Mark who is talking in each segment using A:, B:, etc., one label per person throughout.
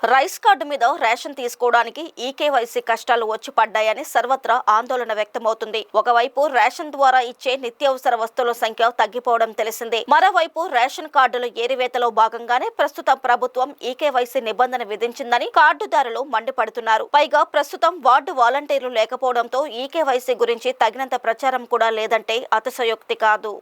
A: Rice card మీద ration తీసుకోవడానికి eKYC కష్టాలు వచ్చి పడ్డాయని సర్వత్రా ఆందోళన వ్యక్తమవుతుంది. ఒకవైపు రేషన్ ద్వారా ఇచ్చే నిత్యావసర వస్తువుల సంఖ్య తగ్గిపోవడం తెలిసిందే. మరోవైపు రేషన్ కార్డుల ఏరివేతలో భాగంగానే ప్రస్తుతం ప్రభుత్వం ఈకేవైసీ నిబంధన విధించిందని కార్డుదారులు మండిపడుతున్నారు. పైగా ప్రస్తుతం వార్డు వాలంటీర్లు లేకపోవడంతో ఈకేవైసీ గురించి తగినంత ప్రచారం కూడా లేదంటే అతిశయోక్తి కాదు.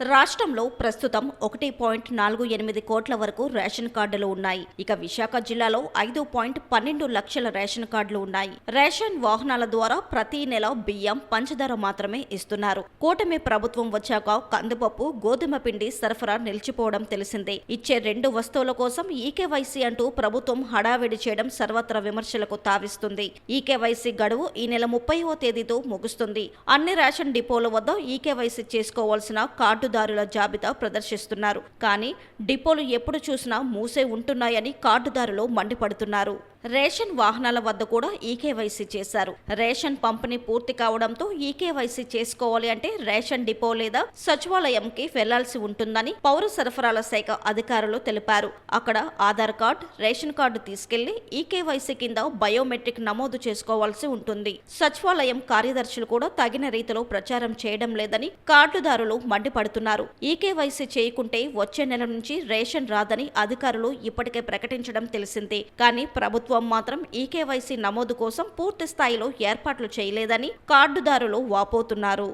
A: రాష్ట్రంలో ప్రస్తుతం 1.48 కోట్ల వరకు రేషన్ కార్డులు ఉన్నాయి. ఇక విశాఖ జిల్లాలో 5.12 లక్షల రేషన్ కార్డులు ఉన్నాయి. రేషన్ వాహనాల ద్వారా ప్రతి నెల బియ్యం, పంచదార మాత్రమే ఇస్తున్నారు. కూటమి ప్రభుత్వం వచ్చాక కందిపప్పు, గోధుమ పిండి సరఫరా నిలిచిపోవడం తెలిసిందే. ఇచ్చే 2 వస్తువుల కోసం ఈకేవైసీ అంటూ ప్రభుత్వం హడావిడి చేయడం సర్వత్రా విమర్శలకు తావిస్తుంది. ఈకేవైసీ గడువు ఈ నెల 30వ తేదీతో ముగుస్తుంది. అన్ని రేషన్ డిపోల వద్ద ఈకేవైసీ చేసుకోవాల్సిన కార్డు దారుల జాబితా ప్రదర్శిస్తున్నారు. కానీ డిపోలు ఎప్పుడు చూసినా మూసే ఉంటున్నాయని కార్డుదారులు మండిపడుతున్నారు. రేషన్ వాహనాల వద్ద కూడా ఈకేవైసీ చేశారు. రేషన్ పంపిణీ పూర్తి కావడంతో ఈకేవైసీ చేసుకోవాలి అంటే రేషన్ డిపో లేదా సచివాలయంకి వెళ్లాల్సి ఉంటుందని పౌర సరఫరాల శాఖ అధికారులు తెలిపారు. అక్కడ ఆధార్ కార్డు, రేషన్ కార్డు తీసుకెళ్లి ఈకేవైసీ కింద బయోమెట్రిక్ నమోదు చేసుకోవాల్సి ఉంటుంది. సచివాలయం కార్యదర్శులు కూడా తగిన రీతిలో ప్రచారం చేయడం లేదని కార్డుదారులు మండిపడుతున్నారు. ఈకేవైసీ చేయకుంటే వచ్చే నెల నుంచి రేషన్ రాదని అధికారులు ఇప్పటికే ప్రకటించడం తెలిసిందే. కానీ ప్రభుత్వం మాత్రం ఈకేవైసీ నమోదు కోసం పూర్తి స్థాయిలో ఏర్పాట్లు చేయలేదని కార్డుదారులు వాపోతున్నారు.